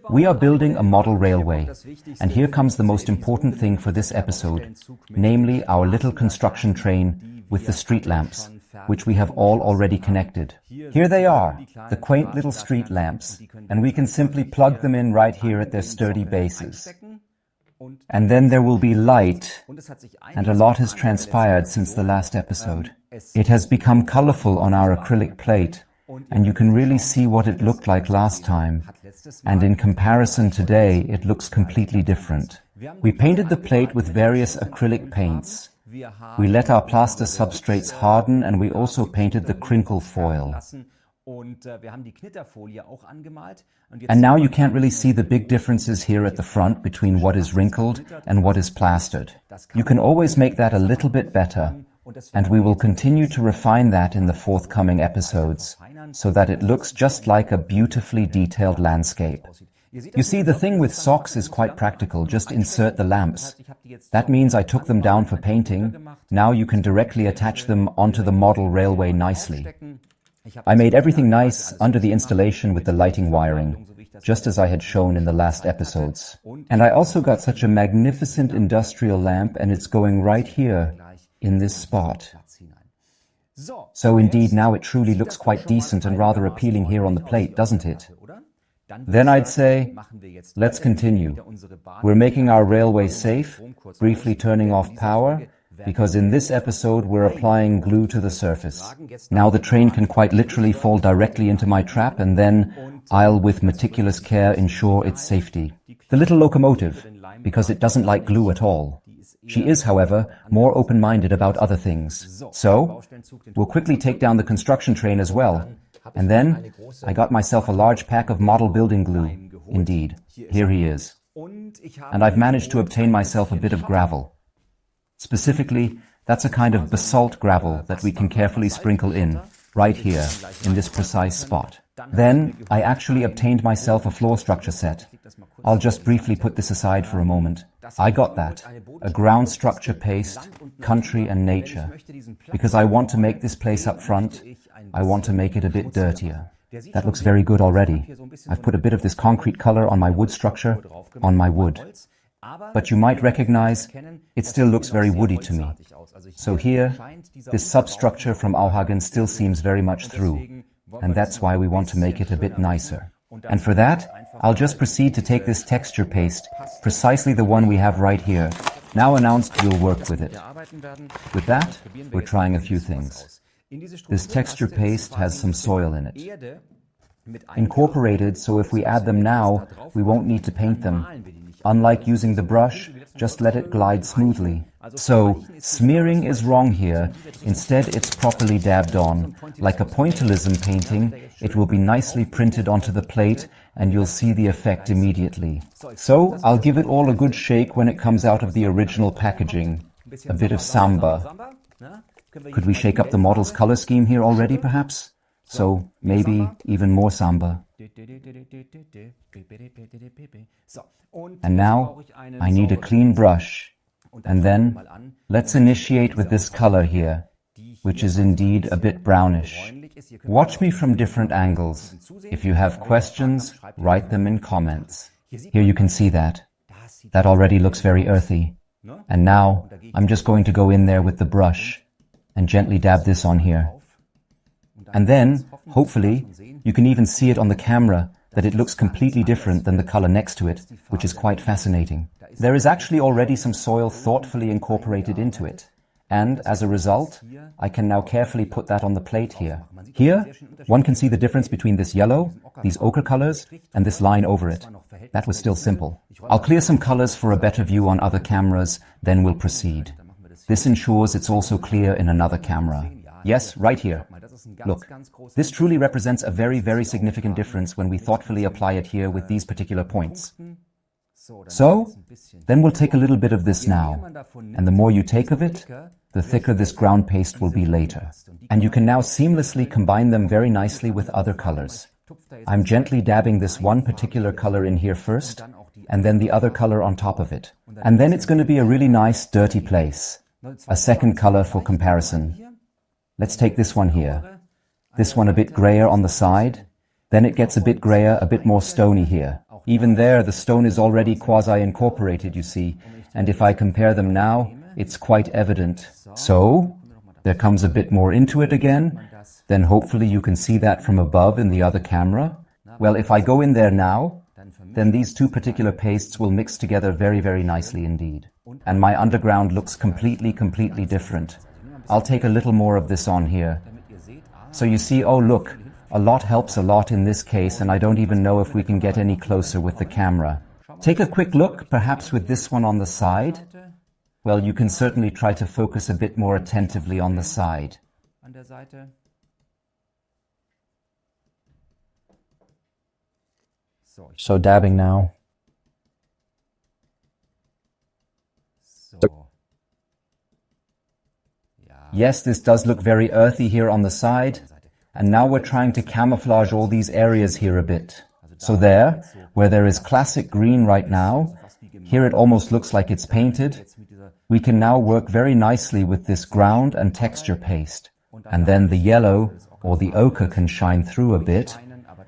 We are building a model railway, and here comes the most important thing for this episode, namely our little construction train with the street lamps, which we have all already connected. Here they are, the quaint little street lamps, and we can simply plug them in right here at their sturdy bases. And then there will be light, and a lot has transpired since the last episode. It has become colorful on our acrylic plate, and you can really see what it looked like last time. And in comparison today, it looks completely different. We painted the plate with various acrylic paints. We let our plaster substrates harden, and we also painted the crinkle foil. And now you can't really see the big differences here at the front between what is wrinkled and what is plastered. You can always make that a little bit better, and we will continue to refine that in the forthcoming episodes, so that it looks just like a beautifully detailed landscape. You see, the thing with socks is quite practical. Just insert the lamps. That means I took them down for painting. Now you can directly attach them onto the model railway nicely. I made everything nice under the installation with the lighting wiring, just as I had shown in the last episodes. And I also got such a magnificent industrial lamp, and it's going right here in this spot. So indeed, now it truly looks quite decent and rather appealing here on the plate, doesn't it? Then I'd say, let's continue. We're making our railway safe, briefly turning off power, because in this episode we're applying glue to the surface. Now the train can quite literally fall directly into my trap, and then I'll, with meticulous care, ensure its safety. The little locomotive, because it doesn't like glue at all. She is, however, more open-minded about other things. So, we'll quickly take down the construction train as well. And then, I got myself a large pack of model building glue. Indeed, here he is. And I've managed to obtain myself a bit of gravel. Specifically, that's a kind of basalt gravel that we can carefully sprinkle in, right here, in this precise spot. Then, I actually obtained myself a floor structure set. I'll just briefly put this aside for a moment. I got that, a ground structure paste, country and nature, because I want to make this place up front, I want to make it a bit dirtier. That looks very good already. I've put a bit of this concrete color on my wood structure, on my wood. But you might recognize, it still looks very woody to me. So here, this substructure from Auhagen still seems very much through, and that's why we want to make it a bit nicer. And for that, I'll just proceed to take this texture paste, precisely the one we have right here. Now announced, we'll work with it. With that, we're trying a few things. This texture paste has some soil in it. Incorporated, so if we add them now, we won't need to paint them. Unlike using the brush, just let it glide smoothly. So, smearing is wrong here. Instead, it's properly dabbed on. Like a pointillism painting, it will be nicely printed onto the plate, and you'll see the effect immediately. So, I'll give it all a good shake when it comes out of the original packaging. A bit of samba. Could we shake up the model's color scheme here already, perhaps? So, maybe even more samba. And now, I need a clean brush. And then, let's initiate with this color here, which is indeed a bit brownish. Watch me from different angles. If you have questions, write them in comments. Here you can see that. That already looks very earthy. And now, I'm just going to go in there with the brush and gently dab this on here. And then, hopefully, you can even see it on the camera that it looks completely different than the color next to it, which is quite fascinating. There is actually already some soil thoughtfully incorporated into it. And as a result, I can now carefully put that on the plate here. Here, one can see the difference between this yellow, these ochre colors, and this line over it. That was still simple. I'll clear some colors for a better view on other cameras, then we'll proceed. This ensures it's also clear in another camera. Yes, right here. Look, this truly represents a very, very significant difference when we thoughtfully apply it here with these particular points. So, then we'll take a little bit of this now, and the more you take of it, the thicker this ground paste will be later. And you can now seamlessly combine them very nicely with other colors. I'm gently dabbing this one particular color in here first, and then the other color on top of it. And then it's going to be a really nice, dirty place. A second color for comparison. Let's take this one here. This one a bit grayer on the side. Then it gets a bit grayer, a bit more stony here. Even there, the stone is already quasi-incorporated, you see, and if I compare them now, it's quite evident. So, there comes a bit more into it again, then hopefully you can see that from above in the other camera. Well, if I go in there now, then these two particular pastes will mix together very, very nicely indeed. And my underground looks completely different. I'll take a little more of this on here. So you see, oh look, a lot helps a lot in this case, and I don't even know if we can get any closer with the camera. Take a quick look, perhaps with this one on the side. Well, you can certainly try to focus a bit more attentively on the side. So dabbing now. Yes, this does look very earthy here on the side. And now we're trying to camouflage all these areas here a bit. So there, where there is classic green right now, here it almost looks like it's painted. We can now work very nicely with this ground and texture paste. And then the yellow or the ochre can shine through a bit.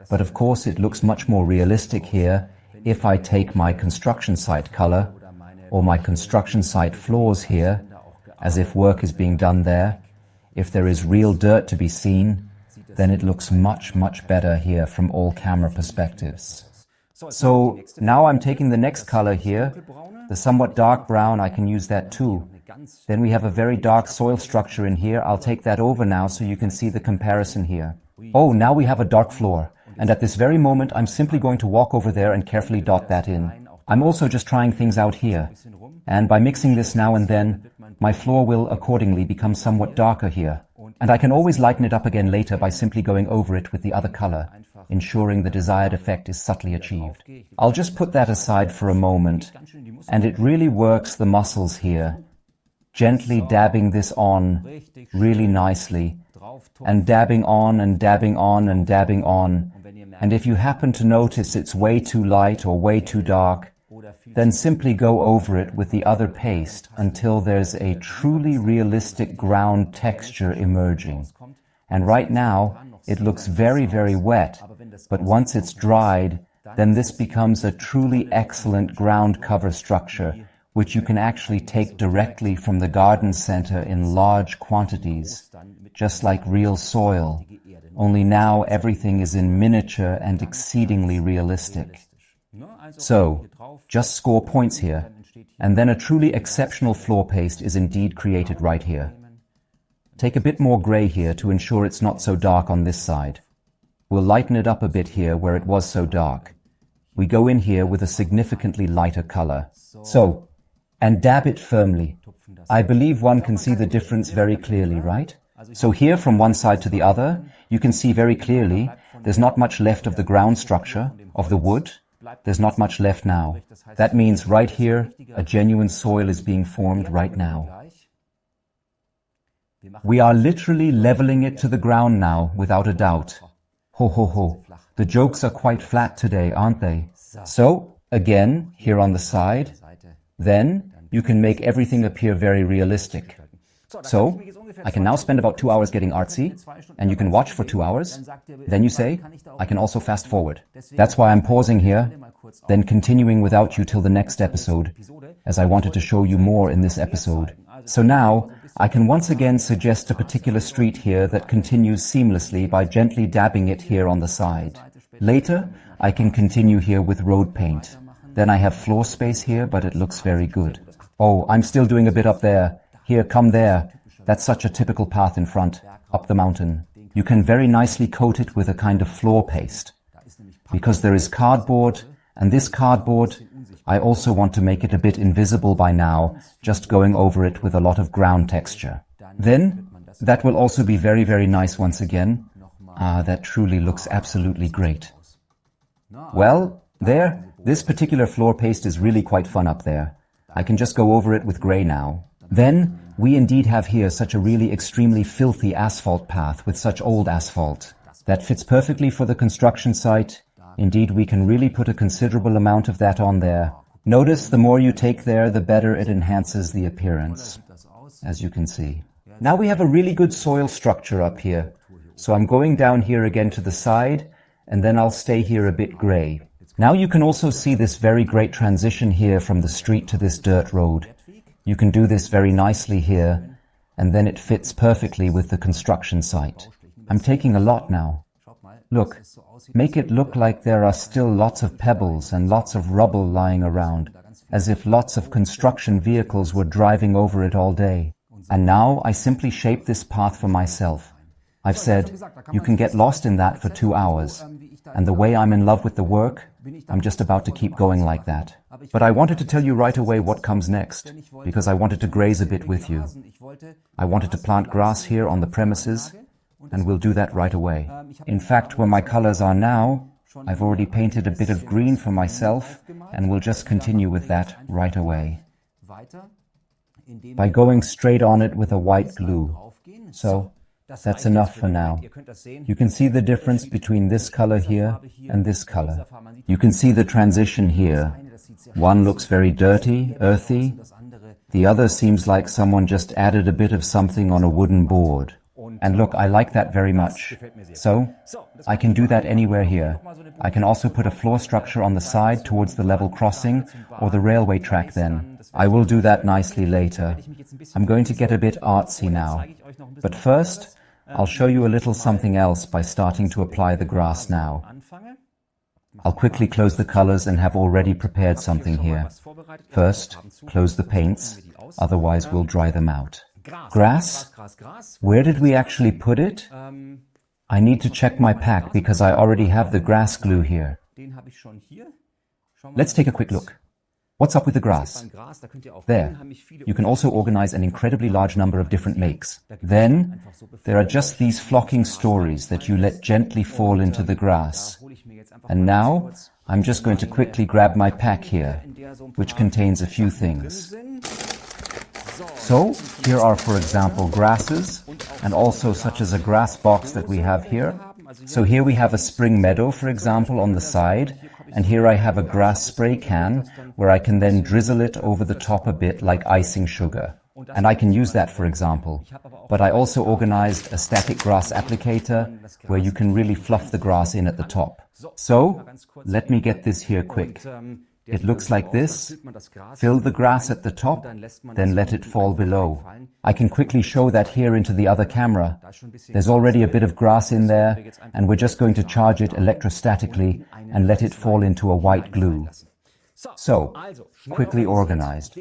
But of course it looks much more realistic here if I take my construction site color or my construction site floors here, as if work is being done there. If there is real dirt to be seen, then it looks much better here from all camera perspectives. So now I'm taking the next color here, the somewhat dark brown. I can use that too. Then we have a very dark soil structure in here. I'll take that over now so you can see the comparison here. Oh, now we have a dark floor. And at this very moment, I'm simply going to walk over there and carefully dot that in. I'm also just trying things out here. And by mixing this now and then, my floor will accordingly become somewhat darker here. And I can always lighten it up again later by simply going over it with the other color, ensuring the desired effect is subtly achieved. I'll just put that aside for a moment. And it really works the muscles here. Gently dabbing this on really nicely. And dabbing on and dabbing on and dabbing on. And if you happen to notice it's way too light or way too dark, then simply go over it with the other paste until there's a truly realistic ground texture emerging. And right now, it looks very wet, but once it's dried, then this becomes a truly excellent ground cover structure, which you can actually take directly from the garden center in large quantities, just like real soil. Only now everything is in miniature and exceedingly realistic. So, just score points here, and then a truly exceptional floor paste is indeed created right here. Take a bit more gray here to ensure it's not so dark on this side. We'll lighten it up a bit here where it was so dark. We go in here with a significantly lighter color. So, and dab it firmly. I believe one can see the difference very clearly, right? So here from one side to the other, you can see very clearly there's not much left of the ground structure, of the wood. There's not much left now. That means right here, a genuine soil is being formed right now. We are literally leveling it to the ground now, without a doubt. Ho ho ho. The jokes are quite flat today, aren't they? So, again, here on the side, then you can make everything appear very realistic. So, I can now spend about 2 hours getting artsy, and you can watch for 2 hours. Then you say, I can also fast forward. That's why I'm pausing here, then continuing without you till the next episode, as I wanted to show you more in this episode. So now, I can once again suggest a particular street here that continues seamlessly by gently dabbing it here on the side. Later, I can continue here with road paint. Then I have floor space here, but it looks very good. Oh, I'm still doing a bit up there. Here, come there. That's such a typical path in front, up the mountain. You can very nicely coat it with a kind of floor paste. Because there is cardboard, and this cardboard, I also want to make it a bit invisible by now, just going over it with a lot of ground texture. Then, that will also be very nice once again. That truly looks absolutely great. Well, there, this particular floor paste is really quite fun up there. I can just go over it with gray now. Then, we indeed have here such a really extremely filthy asphalt path with such old asphalt. That fits perfectly for the construction site. Indeed, we can really put a considerable amount of that on there. Notice the more you take there, the better it enhances the appearance, as you can see. Now we have a really good soil structure up here. So I'm going down here again to the side, and then I'll stay here a bit gray. Now you can also see this very great transition here from the street to this dirt road. You can do this very nicely here, and then it fits perfectly with the construction site. I'm taking a lot now. Look, make it look like there are still lots of pebbles and lots of rubble lying around, as if lots of construction vehicles were driving over it all day. And now I simply shape this path for myself. I've said, you can get lost in that for 2 hours. And the way I'm in love with the work, I'm just about to keep going like that. But I wanted to tell you right away what comes next, because I wanted to graze a bit with you. I wanted to plant grass here on the premises, and we'll do that right away. In fact, where my colors are now, I've already painted a bit of green for myself, and we'll just continue with that right away. By going straight on it with a white glue. So, that's enough for now. You can see the difference between this color here and this color. You can see the transition here. One looks very dirty, earthy. The other seems like someone just added a bit of something on a wooden board. And look, I like that very much. So, I can do that anywhere here. I can also put a floor structure on the side towards the level crossing or the railway track then. I will do that nicely later. I'm going to get a bit artsy now. But first, I'll show you a little something else by starting to apply the grass now. I'll quickly close the colors and have already prepared something here. First, close the paints, otherwise we'll dry them out. Grass? Where did we actually put it? I need to check my pack because I already have the grass glue here. Let's take a quick look. What's up with the grass? There. You can also organize an incredibly large number of different makes. Then, there are just these flocking stories that you let gently fall into the grass. And now, I'm just going to quickly grab my pack here, which contains a few things. So, here are, for example, grasses, and also such as a grass box that we have here. So here we have a spring meadow, for example, on the side, and here I have a grass spray can, where I can then drizzle it over the top a bit like icing sugar. And I can use that, for example. But I also organized a static grass applicator, where you can really fluff the grass in at the top. So, let me get this here quick. It looks like this. Fill the grass at the top, then let it fall below. I can quickly show that here into the other camera. There's already a bit of grass in there, and we're just going to charge it electrostatically and let it fall into a white glue. So, quickly organized.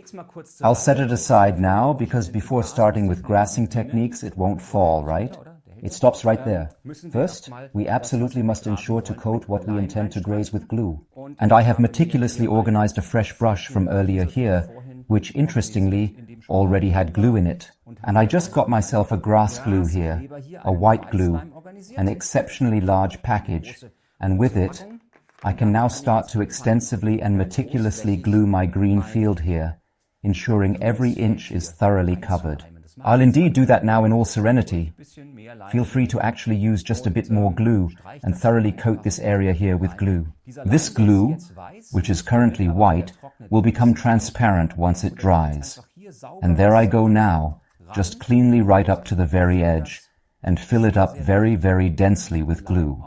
I'll set it aside now, because before starting with grassing techniques, it won't fall, right? It stops right there. First, we absolutely must ensure to coat what we intend to graze with glue. And I have meticulously organized a fresh brush from earlier here, which, interestingly, already had glue in it. And I just got myself a grass glue here, a white glue, an exceptionally large package. And with it, I can now start to extensively and meticulously glue my green field here, ensuring every inch is thoroughly covered. I'll indeed do that now in all serenity. Feel free to actually use just a bit more glue and thoroughly coat this area here with glue. This glue, which is currently white, will become transparent once it dries. And there I go now, just cleanly right up to the very edge, and fill it up very, very densely with glue.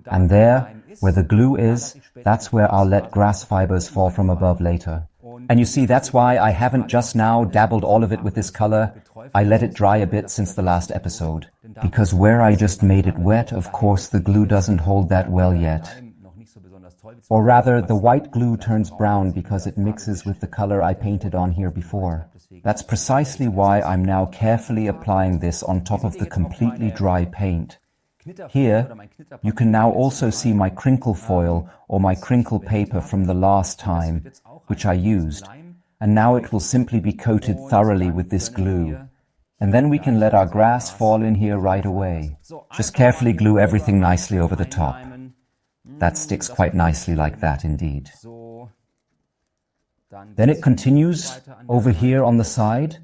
And there, where the glue is, that's where I'll let grass fibers fall from above later. And you see, that's why I haven't just now dabbled all of it with this color. I let it dry a bit since the last episode. Because where I just made it wet, of course, the glue doesn't hold that well yet. Or rather, the white glue turns brown because it mixes with the color I painted on here before. That's precisely why I'm now carefully applying this on top of the completely dry paint. Here, you can now also see my crinkle foil or my crinkle paper from the last time, which I used, and now it will simply be coated thoroughly with this glue. And then we can let our grass fall in here right away. Just carefully glue everything nicely over the top. That sticks quite nicely like that indeed. Then it continues over here on the side.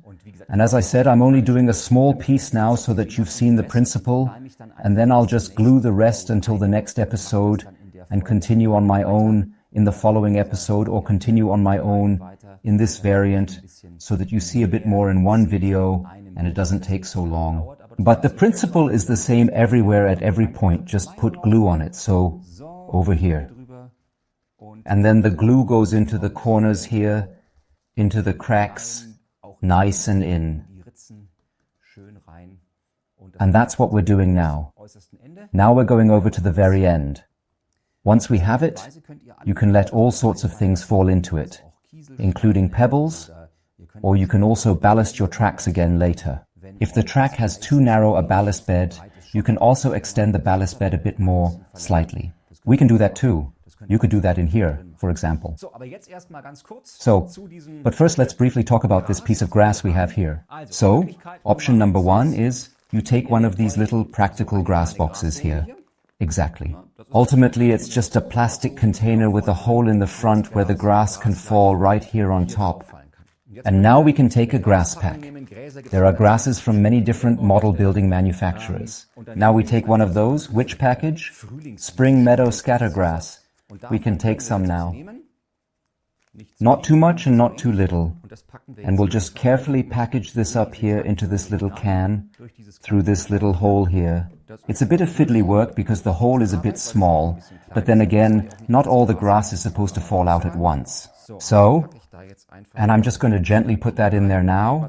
And as I said, I'm only doing a small piece now so that you've seen the principle, and then I'll just glue the rest until the next episode and continue on my own in the following episode, or continue on my own in this variant so that you see a bit more in one video and it doesn't take so long. But the principle is the same everywhere at every point, just put glue on it. So, over here. And then the glue goes into the corners here, into the cracks, nice and in. And that's what we're doing now. Now we're going over to the very end. Once we have it, you can let all sorts of things fall into it, including pebbles, or you can also ballast your tracks again later. If the track has too narrow a ballast bed, you can also extend the ballast bed a bit more, slightly. We can do that too. You could do that in here, for example. But first let's briefly talk about this piece of grass we have here. So, option number one is you take one of these little practical grass boxes here. Exactly. Ultimately, it's just a plastic container with a hole in the front where the grass can fall right here on top. And now we can take a grass pack. There are grasses from many different model building manufacturers. Now we take one of those. Which package? Spring Meadow Scattergrass. We can take some now. Not too much and not too little. And we'll just carefully package this up here into this little can, through this little hole here. It's a bit of fiddly work because the hole is a bit small, but then again, not all the grass is supposed to fall out at once. So, and I'm just going to gently put that in there now.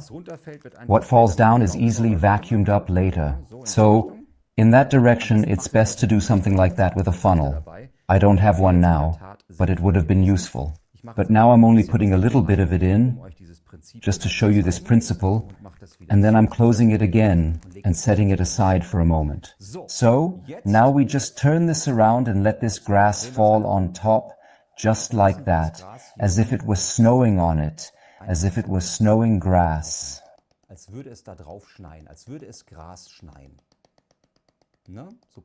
What falls down is easily vacuumed up later. So, in that direction, it's best to do something like that with a funnel. I don't have one now, but it would have been useful. But now I'm only putting a little bit of it in, just to show you this principle, and then I'm closing it again and setting it aside for a moment. So, now we just turn this around and let this grass fall on top, just like that, as if it was snowing on it, as if it was snowing grass.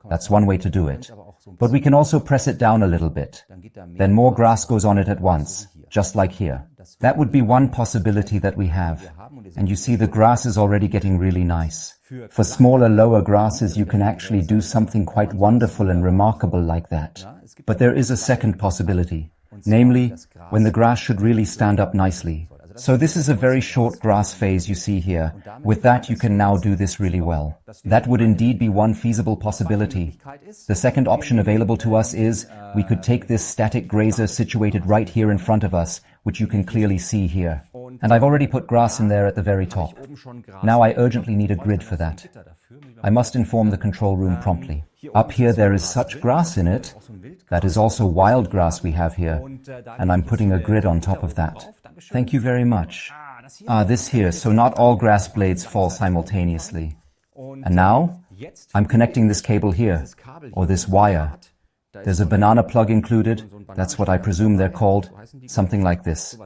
That's one way to do it. But we can also press it down a little bit. Then more grass goes on it at once, just like here. That would be one possibility that we have. And you see the grass is already getting really nice. For smaller, lower grasses, you can actually do something quite wonderful and remarkable like that. But there is a second possibility, namely, when the grass should really stand up nicely. So this is a very short grass phase you see here. With that, you can now do this really well. That would indeed be one feasible possibility. The second option available to us is we could take this static grazer situated right here in front of us, which you can clearly see here. And I've already put grass in there at the very top. Now I urgently need a grid for that. I must inform the control room promptly. Up here there is such grass in it. That is also wild grass we have here. And I'm putting a grid on top of that. Thank you very much. This here, so not all grass blades fall simultaneously. And now, I'm connecting this cable here, or this wire. There's a banana plug included, that's what I presume they're called, something like this.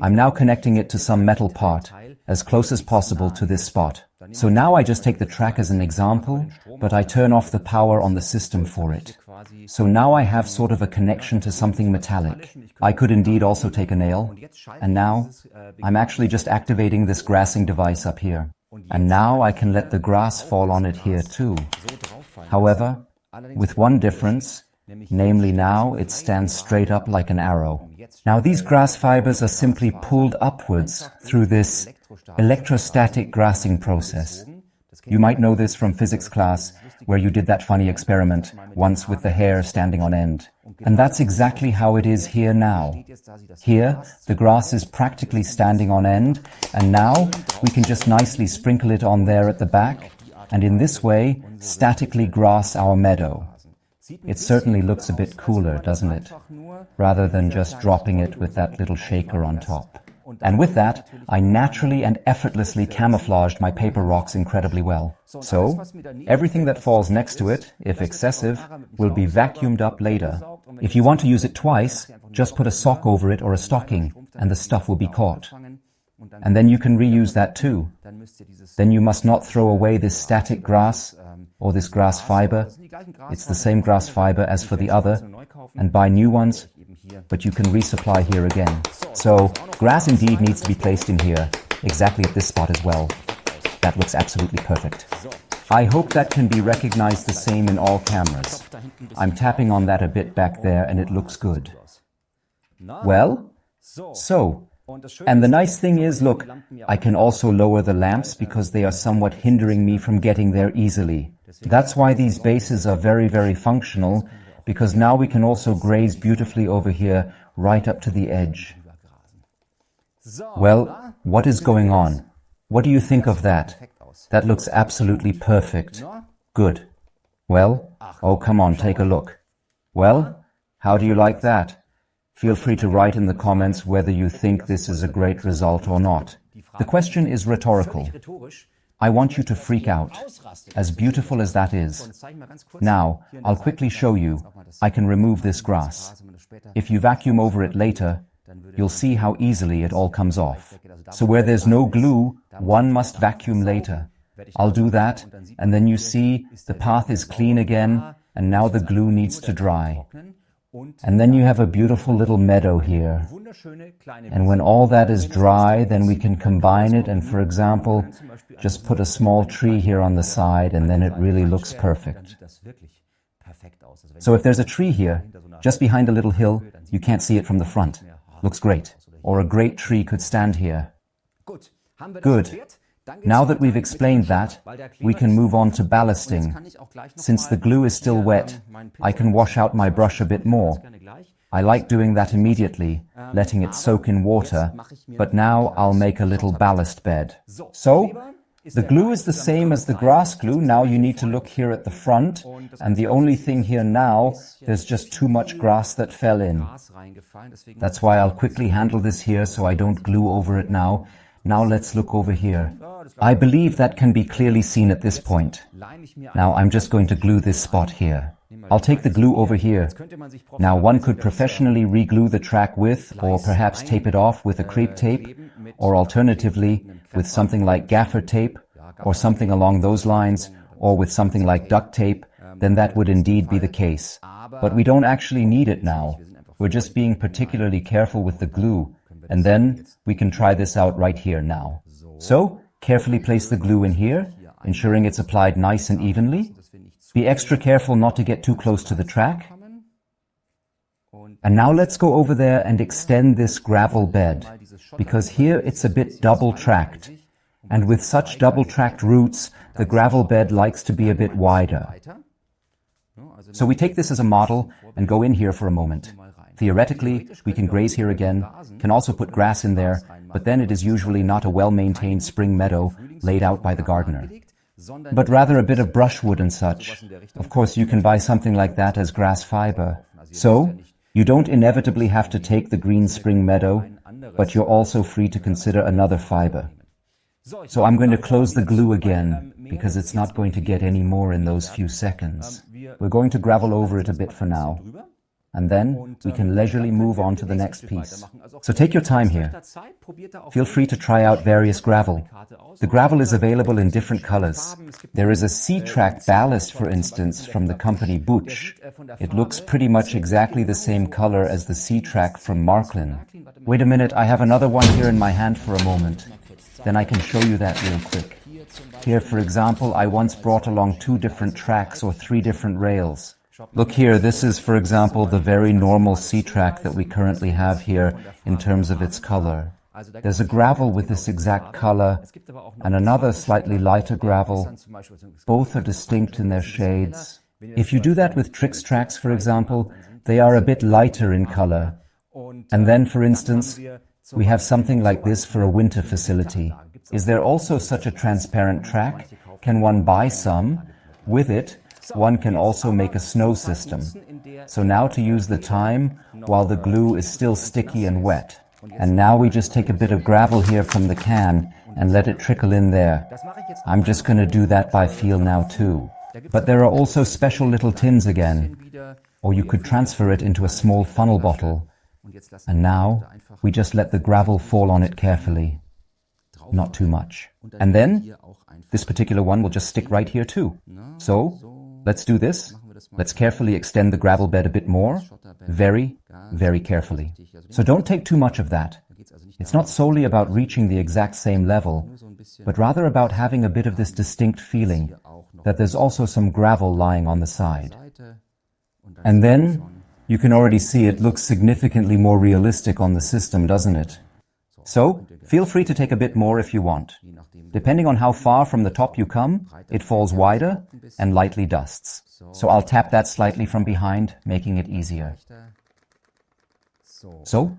I'm now connecting it to some metal part, as close as possible to this spot. So now I just take the track as an example, but I turn off the power on the system for it. So now I have sort of a connection to something metallic. I could indeed also take a nail. And now, I'm actually just activating this grassing device up here. And now I can let the grass fall on it here too. However, with one difference, namely now it stands straight up like an arrow. Now these grass fibers are simply pulled upwards through this electrostatic grassing process. You might know this from physics class, where you did that funny experiment once with the hair standing on end. And that's exactly how it is here now. Here, the grass is practically standing on end, and now we can just nicely sprinkle it on there at the back, and in this way, statically grass our meadow. It certainly looks a bit cooler, doesn't it? Rather than just dropping it with that little shaker on top. And with that, I naturally and effortlessly camouflaged my paper rocks incredibly well. So, everything that falls next to it, if excessive, will be vacuumed up later. If you want to use it twice, just put a sock over it or a stocking, and the stuff will be caught. And then you can reuse that too. Then you must not throw away this static grass, or this grass fiber. It's the same grass fiber as for the other, and buy new ones, but you can resupply here again. So, grass indeed needs to be placed in here, exactly at this spot as well. That looks absolutely perfect. I hope that can be recognized the same in all cameras. I'm tapping on that a bit back there and it looks good. Well, so, and the nice thing is, look, I can also lower the lamps because they are somewhat hindering me from getting there easily. That's why these bases are very, very functional, because now we can also graze beautifully over here, right up to the edge. Well, what is going on? What do you think of that? That looks absolutely perfect. Good. Well, oh come on, take a look. Well, how do you like that? Feel free to write in the comments whether you think this is a great result or not. The question is rhetorical. I want you to freak out, as beautiful as that is. Now, I'll quickly show you. I can remove this grass. If you vacuum over it later, you'll see how easily it all comes off. So where there's no glue, one must vacuum later. I'll do that, and then you see the path is clean again, and now the glue needs to dry. And then you have a beautiful little meadow here. And when all that is dry, then we can combine it and, for example, just put a small tree here on the side, and then it really looks perfect. So if there's a tree here, just behind a little hill, you can't see it from the front. Looks great. Or a great tree could stand here. Good. Now that we've explained that, we can move on to ballasting. Since the glue is still wet, I can wash out my brush a bit more. I like doing that immediately, letting it soak in water, but now I'll make a little ballast bed. So, the glue is the same as the grass glue. Now you need to look here at the front, and the only thing here now, there's just too much grass that fell in. That's why I'll quickly handle this here so I don't glue over it now. Now let's look over here. I believe that can be clearly seen at this point. Now I'm just going to glue this spot here. I'll take the glue over here. Now one could professionally re-glue the track with, or perhaps tape it off with a crepe tape, or alternatively with something like gaffer tape, or something along those lines, or with something like duct tape, then that would indeed be the case. But we don't actually need it now. We're just being particularly careful with the glue. And then we can try this out right here now. So, carefully place the glue in here, ensuring it's applied nice and evenly. Be extra careful not to get too close to the track. And now let's go over there and extend this gravel bed, because here it's a bit double-tracked. And with such double-tracked roots, the gravel bed likes to be a bit wider. So we take this as a model and go in here for a moment. Theoretically, we can graze here again, can also put grass in there, but then it is usually not a well-maintained spring meadow laid out by the gardener, but rather a bit of brushwood and such. Of course, you can buy something like that as grass fiber. So, you don't inevitably have to take the green spring meadow, but you're also free to consider another fiber. So I'm going to close the glue again, because it's not going to get any more in those few seconds. We're going to gravel over it a bit for now. And then we can leisurely move on to the next piece. So take your time here. Feel free to try out various gravel. The gravel is available in different colors. There is a C-track ballast, for instance, from the company Butch. It looks pretty much exactly the same color as the C-track from Märklin. Wait a minute, I have another one here in my hand for a moment. Then I can show you that real quick. Here, for example, I once brought along 2 different tracks or 3 different rails. Look here, this is, for example, the very normal C-track that we currently have here in terms of its color. There's a gravel with this exact color and another slightly lighter gravel. Both are distinct in their shades. If you do that with Trix tracks, for example, they are a bit lighter in color. And then, for instance, we have something like this for a winter facility. Is there also such a transparent track? Can one buy some? With it, one can also make a snow system. So now to use the time while the glue is still sticky and wet. And now we just take a bit of gravel here from the can and let it trickle in there. I'm just going to do that by feel now too. But there are also special little tins again. Or you could transfer it into a small funnel bottle. And now we just let the gravel fall on it carefully. Not too much. And then this particular one will just stick right here too. So, let's do this. Let's carefully extend the gravel bed a bit more. Very, very carefully. So don't take too much of that. It's not solely about reaching the exact same level, but rather about having a bit of this distinct feeling that there's also some gravel lying on the side. And then, you can already see it looks significantly more realistic on the system, doesn't it? So, feel free to take a bit more if you want. Depending on how far from the top you come, it falls wider and lightly dusts. So I'll tap that slightly from behind, making it easier. So,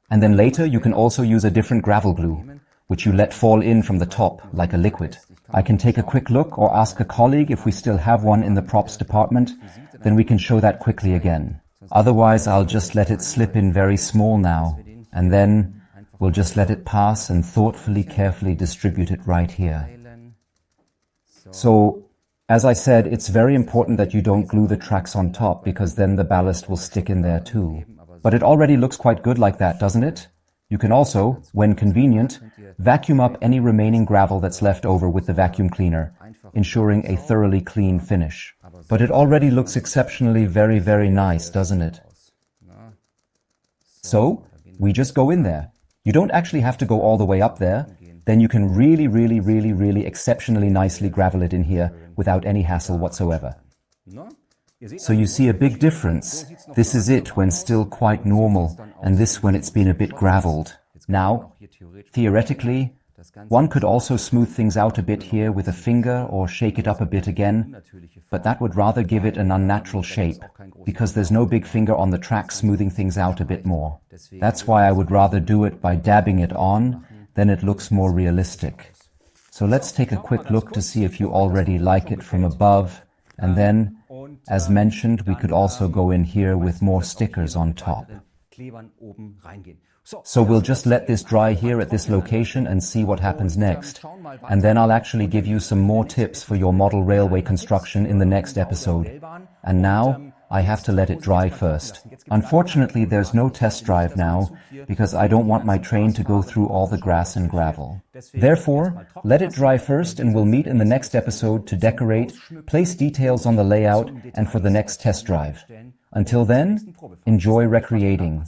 and then later you can also use a different gravel glue, which you let fall in from the top like a liquid. I can take a quick look or ask a colleague if we still have one in the props department, then we can show that quickly again. Otherwise, I'll just let it slip in very small now, and then we'll just let it pass and thoughtfully, carefully distribute it right here. So, as I said, it's very important that you don't glue the tracks on top, because then the ballast will stick in there too. But it already looks quite good like that, doesn't it? You can also, when convenient, vacuum up any remaining gravel that's left over with the vacuum cleaner, ensuring a thoroughly clean finish. But it already looks exceptionally very, very nice, doesn't it? So, we just go in there. You don't actually have to go all the way up there. Then you can really exceptionally nicely gravel it in here without any hassle whatsoever. So you see a big difference. This is it when still quite normal, and this when it's been a bit graveled. Now, theoretically, one could also smooth things out a bit here with a finger or shake it up a bit again, but that would rather give it an unnatural shape, because there's no big finger on the track smoothing things out a bit more. That's why I would rather do it by dabbing it on, then it looks more realistic. So let's take a quick look to see if you already like it from above, and then, as mentioned, we could also go in here with more stickers on top. So we'll just let this dry here at this location and see what happens next. And then I'll actually give you some more tips for your model railway construction in the next episode. And now, I have to let it dry first. Unfortunately, there's no test drive now, because I don't want my train to go through all the grass and gravel. Therefore, let it dry first and we'll meet in the next episode to decorate, place details on the layout, and for the next test drive. Until then, enjoy recreating.